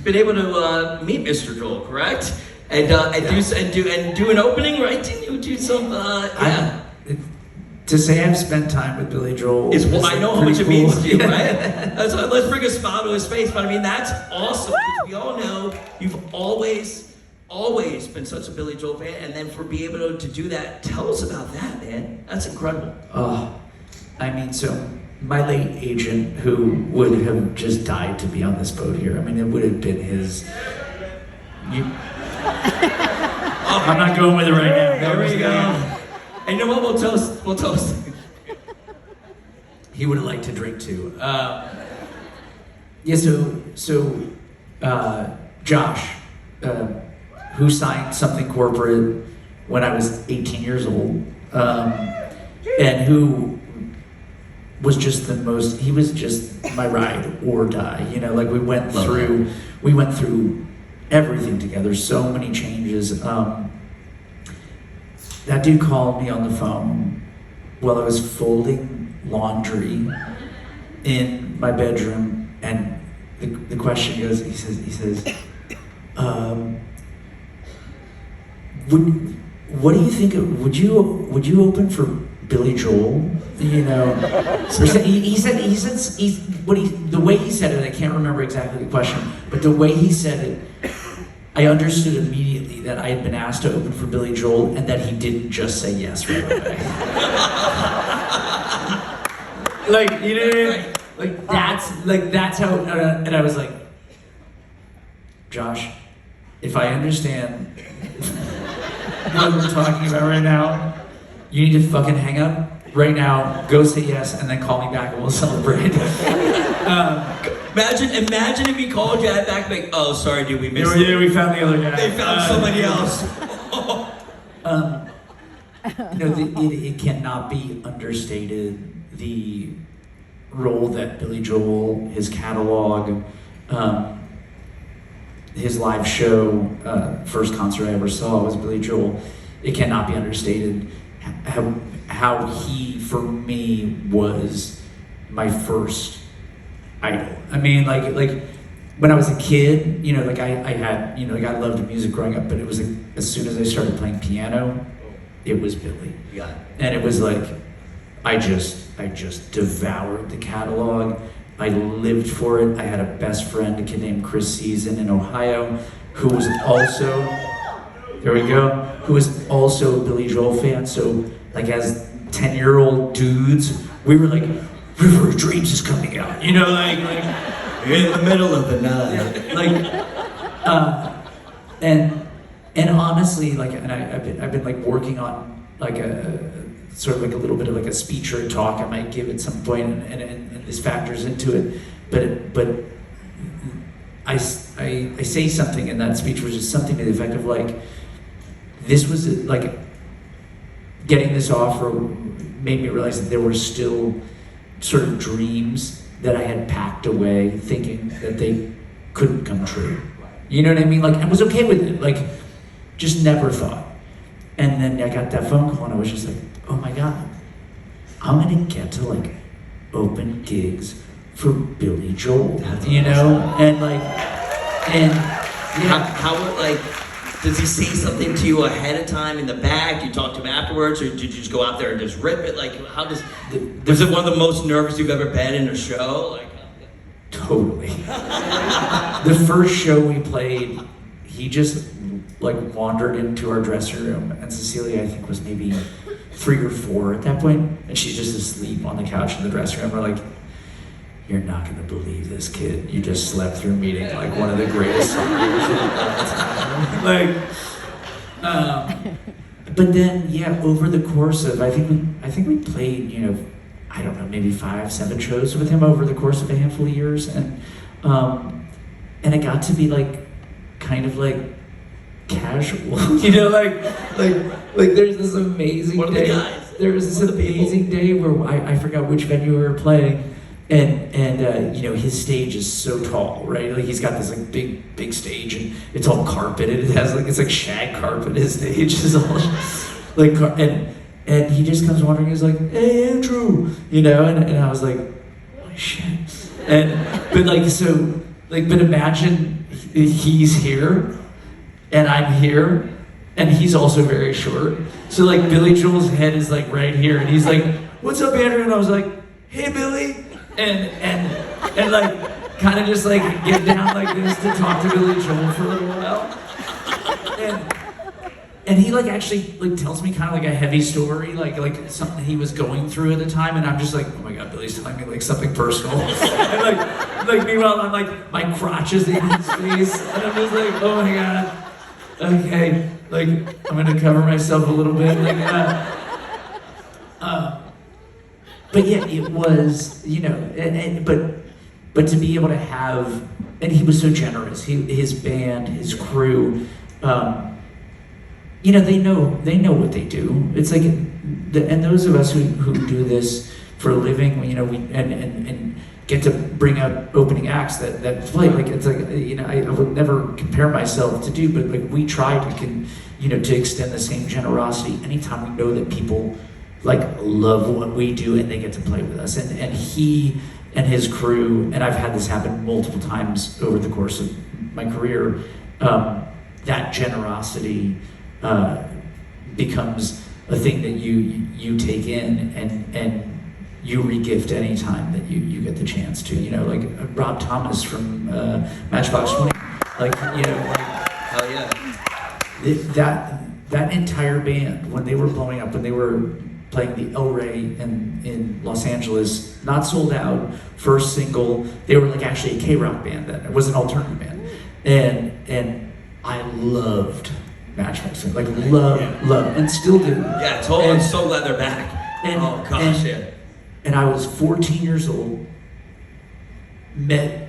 been able to meet Mr. Joel, correct? And do an opening, right? Didn't you do some? Yeah. To say I've spent time with Billy Joel I know how much it means to you, right? Let's bring a smile to his face. But I mean, that's awesome. We all know you've always been such a Billy Joel fan, and then for being able to do that, tell us about that, man. That's incredible. I mean, so my late agent, who would have just died to be on this boat here. I mean, it would have been his. I'm not going with it right now. There we go. And you know what? We'll toast. He would have liked to drink too. Josh, who signed something corporate when I was 18 years old, and who was just he was just my ride or die. You know, like we went through everything together, so many changes. That dude called me on the phone while I was folding laundry in my bedroom, and the question goes, he says, what do you think would you open for Billy Joel? You know, the way he said it, I can't remember exactly the question, but the way he said it, I understood immediately that I had been asked to open for Billy Joel and that he didn't just say yes right away. Like, you know what I mean? That's how, and I was like, Josh, if I understand what we're talking about right now, you need to fucking hang up right now, go say yes, and then call me back and we'll celebrate. Imagine if he called you back like, oh, sorry, dude, we missed it. Yeah, we found the other guy. They found somebody else. It cannot be understated the role that Billy Joel, his catalog, his live show, first concert I ever saw was Billy Joel. It cannot be understated how he, for me, was my first idol. I mean, like when I was a kid, you know, like I had, you know, like I loved music growing up, but it was like, as soon as I started playing piano, it was Billy. Yeah. And it was like, I just devoured the catalog. I lived for it. I had a best friend, a kid named Chris Season in Ohio, who was also, who was also a Billy Joel fan. So like as 10-year-old dudes, we were like, River of Dreams is coming out, you know, like in the middle of the night. And honestly, like, and I've been like working on like a sort of like a little bit of like a speech or a talk I might give at some point, and this factors into it. But I say something in that speech, which is something to the effect of like, this was like getting this offer made me realize that there were still sort of dreams that I had packed away, thinking that they couldn't come true. You know what I mean? Like, I was okay with it. Like, just never thought. And then I got that phone call, and I was just like, oh my God, I'm gonna get to like open gigs for Billy Joel, you know? And like, and yeah. How like, does he say something to you ahead of time in the back? You talk to him afterwards, or did you just go out there and just rip it? Like, how does, was it one of the most nervous you've ever been in a show? Like, totally. The first show we played, he just like wandered into our dressing room, and Cecilia, I think, was maybe 3 or 4 at that point, and she's just asleep on the couch in the dressing room. We're like, you're not gonna believe this, kid. You just slept through meeting like one of the greatest songwriters of all time. But then, yeah, over the course of, I think we played, you know, I don't know, maybe 5, 7 shows with him over the course of a handful of years, and it got to be like, kind of like casual, you know, like there's this amazing day. There was this amazing day where I forgot which venue we were playing, and you know, his stage is so tall, right? Like he's got this like big stage, and it's all carpeted. It has like, it's like shag carpet. His stage is all like, and he just comes wandering. He's like, hey Andrew, you know, and I was like, oh shit, but like so Like, but imagine he's here, and I'm here, and he's also very short. So like Billy Joel's head is like right here, and he's like, "What's up, Andrew?" And I was like, "Hey, Billy," and like kind of just like get down like this to talk to Billy Joel for a little while, and he like actually like tells me kind of like a heavy story, like something he was going through at the time, and I'm just like, oh my god, Billy's telling me like something personal, and like meanwhile I'm like my crotch is in his face, and I'm just like, oh my god, okay, like I'm gonna cover myself a little bit, like but yeah, it was, you know, but to be able to have, and he was so generous. His band, his crew, you know, they know what they do. It's like, and those of us who do this for a living, you know, we and get to bring up opening acts that play. Like, it's like, you know, I would never compare myself to do, but like we try to extend the same generosity anytime we know that people like love what we do and they get to play with us. And he and his crew, and I've had this happen multiple times over the course of my career, that generosity becomes a thing that you take in and you regift any time that you get the chance to. You know, like Rob Thomas from Matchbox 20, like, you know, like, hell yeah. That entire band, when they were blowing up, when they were playing the El Rey in Los Angeles, not sold out, first single, they were like actually a K-rock band then. It was an alternative band. And I loved Matchbox, like love, and still do. Yeah, totally. I'm so glad they're back. Oh gosh, yeah. And I was 14 years old, met